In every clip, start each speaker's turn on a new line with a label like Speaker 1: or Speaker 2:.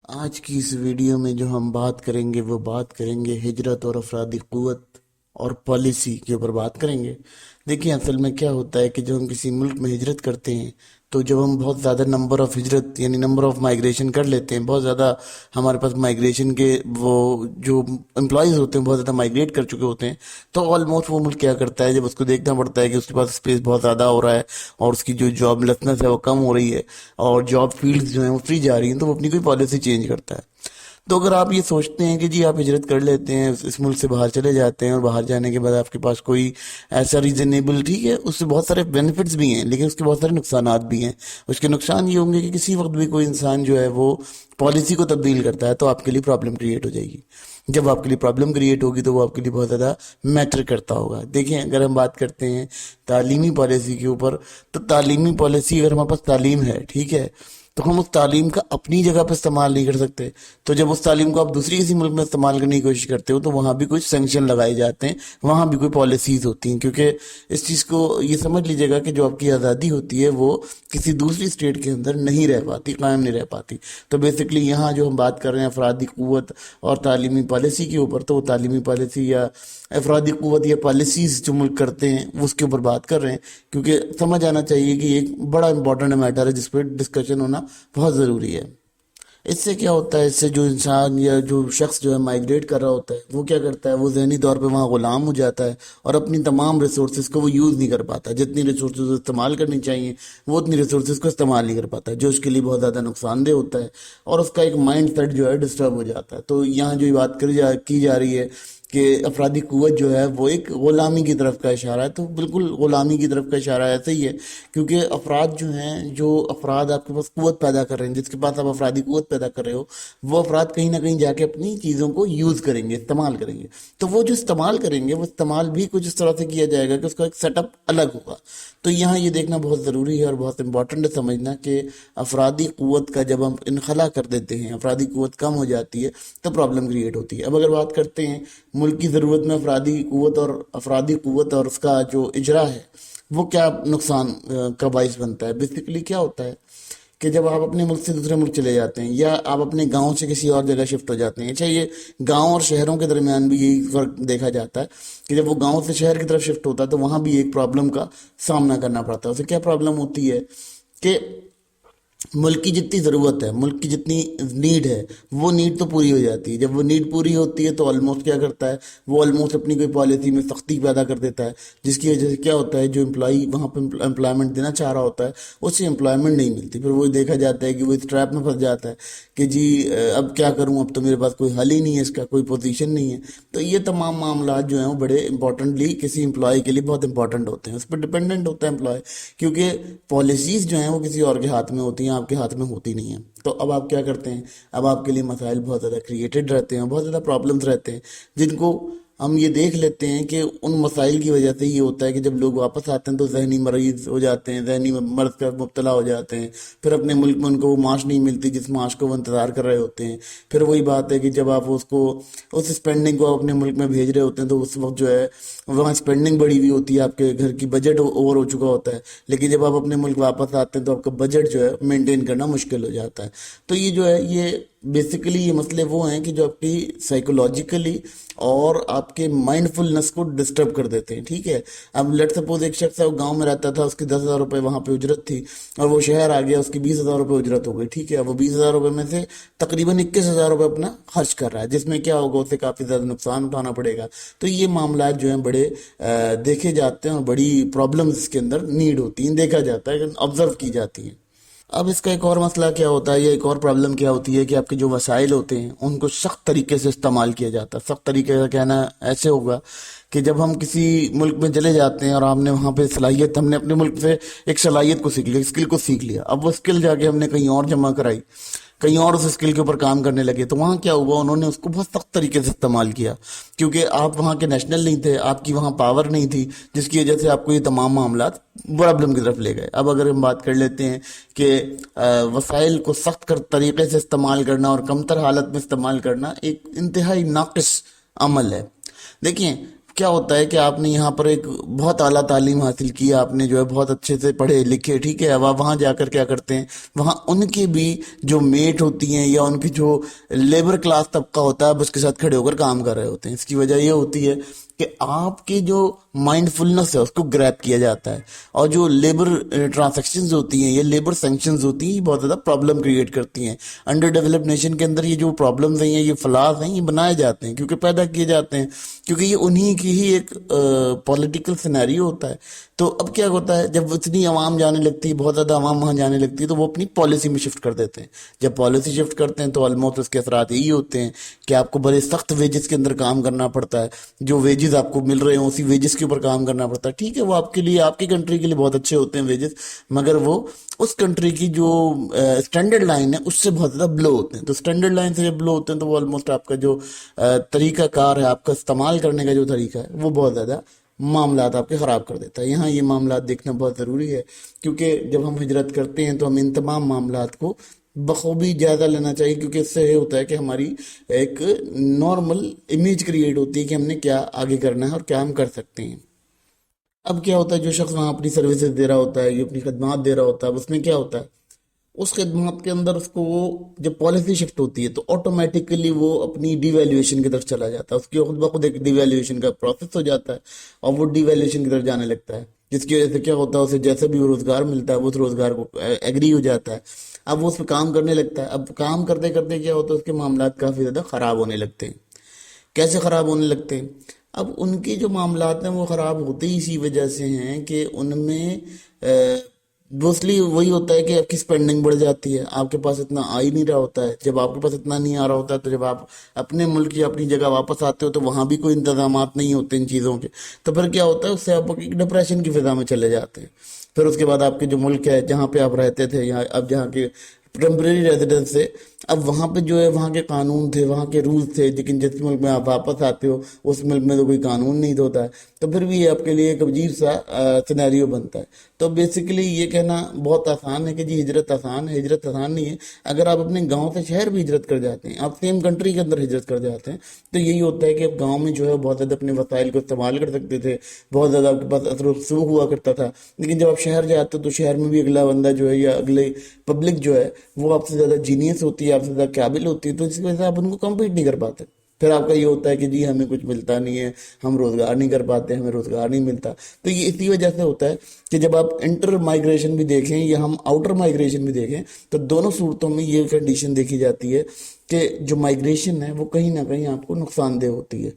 Speaker 1: آج کی اس ویڈیو میں جو ہم بات کریں گے وہ بات کریں گے ہجرت اور افرادی قوت اور پالیسی کے اوپر بات کریں گے۔ دیکھیں اصل میں کیا ہوتا ہے کہ جب ہم کسی ملک میں ہجرت کرتے ہیں تو جب ہم بہت زیادہ نمبر آف ہجرت یعنی نمبر آف مائگریشن کر لیتے ہیں، بہت زیادہ ہمارے پاس مائگریشن کے وہ جو امپلائیز ہوتے ہیں بہت زیادہ مائگریٹ کر چکے ہوتے ہیں، تو آلموسٹ وہ ملک کیا کرتا ہے، جب اس کو دیکھنا پڑتا ہے کہ اس کے پاس اسپیس بہت زیادہ ہو رہا ہے اور اس کی جو جاب لیسنس ہے وہ کم ہو رہی ہے اور جاب فیلڈز جو ہیں وہ فری جا رہی ہیں، تو وہ اپنی کوئی پالیسی چینج کرتا ہے۔ تو اگر آپ یہ سوچتے ہیں کہ جی آپ ہجرت کر لیتے ہیں، اس ملک سے باہر چلے جاتے ہیں اور باہر جانے کے بعد آپ کے پاس کوئی ایسا ریزنیبل، ٹھیک ہے اس سے بہت سارے بینیفٹس بھی ہیں لیکن اس کے بہت سارے نقصانات بھی ہیں۔ اس کے نقصان یہ ہوں گے کہ کسی وقت بھی کوئی انسان جو ہے وہ پالیسی کو تبدیل کرتا ہے تو آپ کے لیے پرابلم کریٹ ہو جائے گی۔ جب آپ کے لیے پرابلم کریٹ ہوگی تو وہ آپ کے لیے بہت زیادہ میٹر کرتا ہوگا۔ دیکھیں اگر ہم بات کرتے ہیں تعلیمی پالیسی کے اوپر، تو تعلیمی پالیسی اگر ہمارے پاس تعلیم ہے، ٹھیک ہے، تو ہم اس تعلیم کا اپنی جگہ پہ استعمال نہیں کر سکتے۔ تو جب اس تعلیم کو آپ دوسری کسی ملک میں استعمال کرنے کی کوشش کرتے ہو تو وہاں بھی کچھ سینکشن لگائے جاتے ہیں، وہاں بھی کوئی پالیسیز ہوتی ہیں، کیونکہ اس چیز کو یہ سمجھ لیجیے گا کہ جو آپ کی آزادی ہوتی ہے وہ کسی دوسری اسٹیٹ کے اندر نہیں رہ پاتی، قائم نہیں رہ پاتی۔ تو بیسکلی یہاں جو ہم بات کر رہے ہیں افرادی قوت اور تعلیمی پالیسی کے اوپر، تو وہ تعلیمی پالیسی یا افرادی قوت یا پالیسیز جو ملک کرتے ہیں اس کے اوپر بات کر رہے ہیں، کیونکہ سمجھ آنا چاہیے کہ ایک بڑا امپورٹنٹ میٹر ہے جس پہ ڈسکشن ہونا بہت ضروری ہے۔ اس سے کیا ہوتا ہے، اس سے جو انسان یا جو شخص جو ہے مائگریٹ کر رہا ہوتا ہے وہ کیا کرتا ہے، وہ ذہنی طور پہ وہاں غلام ہو جاتا ہے اور اپنی تمام ریسورسز کو وہ یوز نہیں کر پاتا۔ جتنی ریسورسز استعمال کرنی چاہیے وہ اتنی ریسورسز کو استعمال نہیں کر پاتا، جو اس کے لیے بہت زیادہ نقصان دہ ہوتا ہے اور اس کا ایک مائنڈ سیٹ جو ہے ڈسٹرب ہو جاتا ہے۔ تو یہاں جو بات کی جا رہی ہے کہ افرادی قوت جو ہے وہ ایک غلامی کی طرف کا اشارہ ہے، تو بالکل غلامی کی طرف کا اشارہ ایسا ہی ہے، کیونکہ افراد جو ہیں، جو افراد آپ کے پاس قوت پیدا کر رہے ہیں، جس کے پاس آپ افرادی قوت پیدا کر رہے ہو، وہ افراد کہیں نہ کہیں جا کے اپنی چیزوں کو یوز کریں گے، استعمال کریں گے۔ تو وہ جو استعمال کریں گے وہ استعمال بھی کچھ اس طرح سے کیا جائے گا کہ اس کا ایک سیٹ اپ الگ ہوگا۔ تو یہاں یہ دیکھنا بہت ضروری ہے اور بہت امپورٹنٹ ہے سمجھنا کہ افرادی قوت کا جب ہم انخلا کر دیتے ہیں، افرادی قوت کم ہو جاتی ہے تو پرابلم کریٹ ہوتی ہے۔ اب اگر بات کرتے ہیں ملک کی ضرورت میں افرادی قوت اور اس کا جو اجرا ہے وہ کیا نقصان کا باعث بنتا ہے۔ بیسیکلی کیا ہوتا ہے کہ جب آپ اپنے ملک سے دوسرے ملک چلے جاتے ہیں یا آپ اپنے گاؤں سے کسی اور جگہ شفٹ ہو جاتے ہیں، اچھا یہ گاؤں اور شہروں کے درمیان بھی یہی فرق دیکھا جاتا ہے کہ جب وہ گاؤں سے شہر کی طرف شفٹ ہوتا ہے تو وہاں بھی ایک پرابلم کا سامنا کرنا پڑتا ہے۔ اسے کیا پرابلم ہوتی ہے کہ ملک کی جتنی ضرورت ہے، ملک کی جتنی نیڈ ہے، وہ نیڈ تو پوری ہو جاتی ہے۔ جب وہ نیڈ پوری ہوتی ہے تو آلموسٹ کیا کرتا ہے، وہ آلموسٹ اپنی کوئی پالیسی میں سختی پیدا کر دیتا ہے، جس کی وجہ سے کیا ہوتا ہے، جو امپلائی وہاں پہ امپلائمنٹ دینا چاہ رہا ہوتا ہے اسے امپلائمنٹ نہیں ملتی۔ پھر وہ دیکھا جاتا ہے کہ وہ اس ٹریپ میں پھنس جاتا ہے کہ جی اب کیا کروں، اب تو میرے پاس کوئی حل ہی نہیں ہے، اس کا کوئی پوزیشن نہیں ہے۔ تو یہ تمام معاملات جو ہیں وہ بڑے امپورٹنٹلی کسی امپلائی کے لیے بہت امپورٹنٹ ہوتے ہیں، اس پہ ڈپینڈنٹ ہوتا ہے امپلائی، کیونکہ پالیسیز جو ہیں وہ کسی اور کے ہاتھ میں ہوتی ہیں، آپ کے ہاتھ میں ہوتی نہیں ہیں۔ تو اب آپ کیا کرتے ہیں، اب آپ کے لیے مسائل بہت زیادہ کریٹڈ رہتے ہیں، بہت زیادہ پرابلمز رہتے ہیں، جن کو ہم یہ دیکھ لیتے ہیں کہ ان مسائل کی وجہ سے یہ ہوتا ہے کہ جب لوگ واپس آتے ہیں تو ذہنی مریض ہو جاتے ہیں، ذہنی مرض کا مبتلا ہو جاتے ہیں، پھر اپنے ملک میں ان کو وہ معاش نہیں ملتی جس معاش کو وہ انتظار کر رہے ہوتے ہیں۔ پھر وہی بات ہے کہ جب آپ اس اسپینڈنگ کو اپنے ملک میں بھیج رہے ہوتے ہیں تو اس وقت جو ہے وہاں اسپینڈنگ بڑی ہوئی ہوتی ہے، آپ کے گھر کی بجٹ اوور ہو چکا ہوتا ہے، لیکن جب آپ اپنے ملک واپس آتے ہیں تو آپ کا بجٹ جو ہے مینٹین کرنا مشکل ہو جاتا ہے۔ تو یہ جو ہے یہ بیسیکلی یہ مسئلے وہ ہیں کہ جو آپ کی سائیکولوجیکلی اور آپ کے مائنڈ فلنس کو ڈسٹرب کر دیتے ہیں، ٹھیک ہے۔ اب لیٹ سپوز ایک شخص ہے، وہ گاؤں میں رہتا تھا، اس کی 10,000 روپے وہاں پہ اجرت تھی اور وہ شہر آ گیا، اس کی 20,000 روپے اجرت ہو گئی، ٹھیک ہے۔ وہ 20,000 روپے میں سے تقریباً 21,000 روپے اپنا خرچ کر رہا ہے، جس میں کیا ہوگا، اسے کافی زیادہ نقصان اٹھانا پڑے گا۔ تو یہ معاملات جو ہیں بڑے دیکھے جاتے ہیں اور بڑی پرابلمز اس کے اندر نیڈ ہوتی ہیں، دیکھا جاتا ہے، آبزرو کی جاتی ہیں۔ اب اس کا ایک اور مسئلہ کیا ہوتا ہے، یا ایک اور پرابلم کیا ہوتی ہے کہ آپ کے جو وسائل ہوتے ہیں ان کو سخت طریقے سے استعمال کیا جاتا ہے۔ سخت طریقے کا کہنا ایسے ہوگا کہ جب ہم کسی ملک میں چلے جاتے ہیں اور ہم نے وہاں پہ ہم نے اپنے ملک سے ایک صلاحیت کو سیکھ لیا، اسکل کو سیکھ لیا، اب وہ اسکل جا کے ہم نے کہیں اور جمع کرائی، کہیں اور اس اسکل کے اوپر کام کرنے لگے، تو وہاں کیا ہوا، انہوں نے اس کو بہت سخت طریقے سے استعمال کیا، کیونکہ آپ وہاں کے نیشنل نہیں تھے، آپ کی وہاں پاور نہیں تھی، جس کی وجہ سے آپ کو یہ تمام معاملات پرابلم کی طرف لے گئے۔ اب اگر ہم بات کر لیتے ہیں کہ وسائل کو سخت طریقے سے استعمال کرنا اور کمتر حالت میں استعمال کرنا ایک انتہائی ناقص عمل ہے۔ دیکھیں کیا ہوتا ہے کہ آپ نے یہاں پر ایک بہت اعلیٰ تعلیم حاصل کی، آپ نے جو ہے بہت اچھے سے پڑھے لکھے، ٹھیک ہے، اب آپ وہاں جا کر کیا کرتے ہیں، وہاں ان کی بھی جو میٹ ہوتی ہیں یا ان کی جو لیبر کلاس طبقہ ہوتا ہے اب اس کے ساتھ کھڑے ہو کر کام کر رہے ہوتے ہیں. اس کی وجہ یہ ہوتی ہے کہ آپ کی جو مائنڈ فلنس ہے اس کو گریپ کیا جاتا ہے، اور جو لیبر ٹرانزیکشنز ہوتی ہیں یا لیبر سینکشنز ہوتی ہیں یہ بہت زیادہ پرابلم کریٹ کرتی ہیں. انڈر ڈیولپ نیشن کے اندر یہ جو پرابلمز ہیں، یہ فلاز ہیں، یہ بنائے جاتے ہیں کیونکہ پیدا کیے جاتے ہیں، کیونکہ یہ انہی کی ہی ایک پولیٹیکل سینیریو ہوتا ہے. تو اب کیا ہوتا ہے، جب اتنی عوام جانے لگتی ہے، بہت زیادہ عوام وہاں جانے لگتی ہے، تو وہ اپنی پالیسی میں شفٹ کر دیتے ہیں. جب پالیسی شفٹ کرتے ہیں تو آلموسٹ اس کے اثرات یہی ہوتے ہیں کہ آپ کو بڑے سخت ویجز کے اندر کام کرنا پڑتا ہے. جو ویجز آپ کو مل رہے ہیں اسی ویجز کے اوپر کام کرنا پڑتا ہے. ٹھیک ہے، وہ آپ کے لیے، آپ کی کنٹری کے لیے بہت اچھے ہوتے ہیں ویجز، مگر وہ اس کنٹری کی جو اسٹینڈرڈ لائن ہے اس سے بہت زیادہ بلو ہوتے ہیں. تو اسٹینڈرڈ لائن سے جب بلو ہوتے ہیں تو وہ آلموسٹ آپ کا جو طریقہ کار ہے، آپ کا استعمال کرنے کا جو طریقہ ہے، وہ بہت زیادہ معاملات آپ کے خراب کر دیتا ہے. یہاں یہ معاملات دیکھنا بہت ضروری ہے، کیونکہ جب ہم ہجرت کرتے ہیں تو ہم ان تمام معاملات کو بخوبی جائزہ لینا چاہیے، کیونکہ اس سے یہ ہوتا ہے کہ ہماری ایک نارمل امیج کریٹ ہوتی ہے کہ ہم نے کیا آگے کرنا ہے اور کیا ہم کر سکتے ہیں. اب کیا ہوتا ہے، جو شخص وہاں اپنی سروسز دے رہا ہوتا ہے، یہ اپنی خدمات دے رہا ہوتا ہے، اب اس میں کیا ہوتا ہے، اس خدمات کے اندر اس کو وہ جب پالیسی شفٹ ہوتی ہے تو آٹومیٹیکلی وہ اپنی ڈی ویلیویشن کی طرف چلا جاتا ہے. اس کی خود بخود ایک ڈی ویلیویشن کا پروسیس ہو جاتا ہے اور وہ ڈی ویلیویشن کی طرف جانے لگتا ہے، جس کی وجہ سے کیا ہوتا ہے، اسے جیسے بھی وہ روزگار ملتا ہے وہ اس روزگار کو ایگری ہو جاتا ہے. اب وہ اس پہ کام کرنے لگتا ہے. اب کام کرتے کرتے کیا ہوتا ہے، اس کے معاملات کافی زیادہ خراب ہونے لگتے ہیں. کیسے خراب ہونے لگتے ہیں؟ اب ان کے جو معاملات ہیں وہ خراب ہوتے ہی اسی وجہ سے ہیں کہ ان میں دوسری وہی ہوتا ہے کہ آپ کی سپینڈنگ بڑھ جاتی ہے، آپ کے پاس اتنا آ ہی نہیں رہا ہوتا ہے. جب آپ کے پاس اتنا نہیں آ رہا ہوتا ہے تو جب آپ اپنے ملک یا اپنی جگہ واپس آتے ہو تو وہاں بھی کوئی انتظامات نہیں ہوتے ان چیزوں کے. تو پھر کیا ہوتا ہے، اس سے آپ ایک ڈپریشن کی فضا میں چلے جاتے ہیں. پھر اس کے بعد آپ کے جو ملک ہے جہاں پہ آپ رہتے تھے، یا اب جہاں کے ٹیمپریری ریزیڈنس سے، اب وہاں پہ جو ہے وہاں کے قانون تھے، وہاں کے رولز تھے، لیکن جس ملک میں آپ واپس آتے ہو اس ملک میں تو کوئی قانون نہیں ہوتا ہے. تو پھر بھی یہ آپ کے لیے ایک عجیب سا سینیریو بنتا ہے. تو بیسیکلی یہ کہنا بہت آسان ہے کہ جی ہجرت آسان ہے، ہجرت آسان نہیں ہے. اگر آپ اپنے گاؤں سے شہر بھی ہجرت کر جاتے ہیں، آپ سیم کنٹری کے اندر ہجرت کر جاتے ہیں، تو یہی ہوتا ہے کہ اب گاؤں میں جو ہے بہت زیادہ اپنے وسائل کو استعمال کر سکتے تھے، بہت زیادہ آپ کے پاس اثر و رسوخ ہوا کرتا تھا. لیکن جب آپ شہر جاتے ہو تو شہر میں بھی اگلا بندہ جو ہے یا اگلے پبلک جو ہے وہ آپ سے زیادہ جینیس ہوتی ہے، آپ سے زیادہ قابل ہوتی ہے، تو اس کی وجہ سے آپ ان کو کمپیٹ نہیں کر پاتے. پھر آپ کا یہ ہوتا ہے کہ جی ہمیں کچھ ملتا نہیں ہے، ہم روزگار نہیں کر پاتے، ہمیں روزگار نہیں ملتا. تو یہ اسی وجہ سے ہوتا ہے کہ جب آپ انٹر مائگریشن بھی دیکھیں یا ہم آؤٹر مائگریشن بھی دیکھیں تو دونوں صورتوں میں یہ کنڈیشن دیکھی جاتی ہے کہ جو مائگریشن ہے وہ کہیں نہ کہیں آپ کو نقصان دہ ہوتی ہے.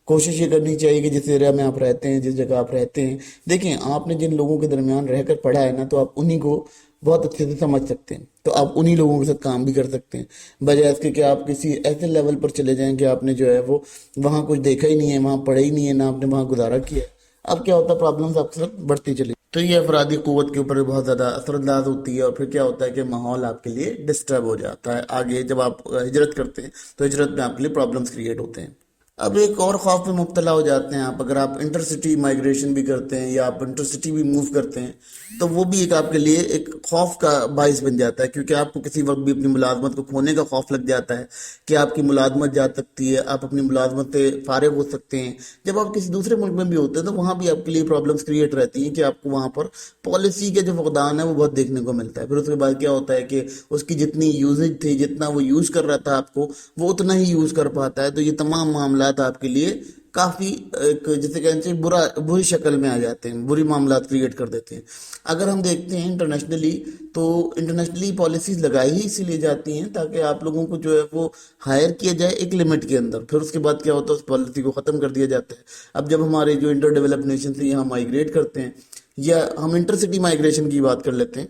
Speaker 1: کوشش یہ کرنی چاہیے کہ جس ایریا میں آپ رہتے ہیں، جس جگہ آپ رہتے ہیں، دیکھیں آپ نے جن لوگوں کے درمیان رہ کر پڑھا ہے نا، تو آپ انہی کو بہت اچھے سے سمجھ سکتے ہیں، تو آپ انہی لوگوں کے ساتھ کام بھی کر سکتے ہیں، بجائے اس کے کہ آپ کسی ایسے لیول پر چلے جائیں کہ آپ نے جو ہے وہ وہاں کچھ دیکھا ہی نہیں ہے، وہاں پڑھا ہی نہیں ہے، نہ آپ نے وہاں گزارا کیا ہے. اب کیا ہوتا ہے، پرابلمس آپ کے ساتھ بڑھتی چلی. تو یہ افرادی قوت کے اوپر بہت زیادہ اثر انداز ہوتی ہے، اور پھر کیا ہوتا ہے کہ ماحول آپ کے لیے ڈسٹرب ہو جاتا ہے. آگے جب آپ ہجرت کرتے ہیں تو ہجرت میں آپ کے لیے پرابلمس کریٹ ہوتے ہیں. اب ایک اور خوف میں مبتلا ہو جاتے ہیں آپ، اگر آپ انٹر سٹی مائگریشن بھی کرتے ہیں یا آپ انٹر سٹی بھی موو کرتے ہیں تو وہ بھی ایک آپ کے لیے ایک خوف کا باعث بن جاتا ہے، کیونکہ آپ کو کسی وقت بھی اپنی ملازمت کو کھونے کا خوف لگ جاتا ہے کہ آپ کی ملازمت جا سکتی ہے، آپ اپنی ملازمت سے فارغ ہو سکتے ہیں. جب آپ کسی دوسرے ملک میں بھی ہوتے ہیں تو وہاں بھی آپ کے لیے پرابلمس کریٹ رہتی ہیں کہ آپ کو وہاں پر پالیسی کے جو فقدان ہے وہ بہت دیکھنے کو ملتا ہے. پھر اس کے بعد کیا ہوتا ہے کہ اس کی جتنی یوزج تھی، جتنا وہ یوز کر رہا تھا آپ کو، وہ اتنا ہی یوز کر پاتا ہے. تو یہ تمام معاملات آپ کے لیے کافی ایک جسے کہنا چاہیے بری شکل میں آ جاتے ہیں، بری معاملات کریٹ کر دیتے ہیں. اگر ہم دیکھتے ہیں انٹرنیشنلی، تو انٹرنیشنلی پالیسیز لگائی ہی اسی لیے جاتی ہیں تاکہ آپ لوگوں کو جو ہے وہ ہائر کیا جائے ایک لمٹ کے اندر، پھر اس کے بعد کیا ہوتا ہے اس پالیسی کو ختم کر دیا جاتا ہے. اب جب ہمارے جو انٹر ڈیولپ نیشن سے یہاں مائگریٹ کرتے ہیں، یا ہم انٹر سٹی مائگریشن کی بات کر لیتے ہیں،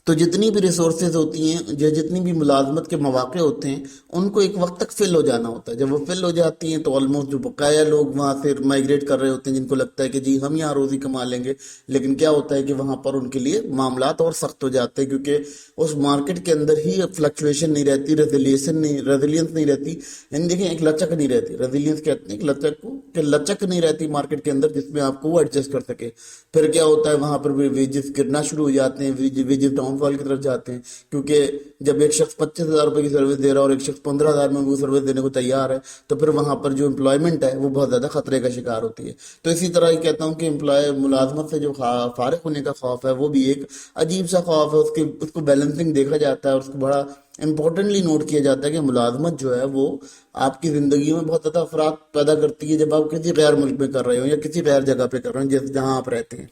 Speaker 1: تو جتنی بھی ریسورسز ہوتی ہیں یا جتنی بھی ملازمت کے مواقع ہوتے ہیں ان کو ایک وقت تک فل ہو جانا ہوتا ہے. جب وہ فل ہو جاتی ہیں تو آلموسٹ جو بقایا لوگ وہاں سے مائگریٹ کر رہے ہوتے ہیں، جن کو لگتا ہے کہ جی ہم یہاں روزی کما لیں گے، لیکن کیا ہوتا ہے کہ وہاں پر ان کے لیے معاملات اور سخت ہو جاتے ہیں، کیونکہ اس مارکیٹ کے اندر ہی فلکچویشن نہیں رہتی، ریزیلینس نہیں رہتی. یعنی دیکھیں ایک لچک نہیں رہتی. ریزیلینس کہتے ہیں ایک لچک کو کہ لچک نہیں رہتی مارکیٹ کے اندر جس میں آپ کو وہ ایڈجسٹ کر سکے. پھر کیا ہوتا ہے وہاں پر بھی ویجز گرنا شروع ہو جاتے ہیں، ویجز ڈاؤن فال کی طرف جاتے ہیں، کیونکہ جب ایک شخص 25,000 روپے کی سروس دے رہا ہے اور ایک شخص 15,000 میں وہ سروس دینے کو تیار ہے، تو پھر وہاں پر جو امپلائمنٹ ہے وہ بہت زیادہ خطرے کا شکار ہوتی ہے. تو اسی طرح ہی کہتا ہوں کہ ملازمت سے جو فارغ ہونے کا خوف ہے وہ بھی ایک عجیب سا خوف ہے. اس کو بیلنسنگ دیکھا جاتا ہے اور اس کو بڑا امپورٹنٹلی نوٹ کیا جاتا ہے کہ ملازمت جو ہے وہ آپ کی زندگی میں بہت زیادہ افراد پیدا کرتی ہے جب آپ کسی غیر ملک میں کر رہے ہو یا کسی غیر جگہ پہ کر رہے ہو جہاں آپ رہتے ہیں.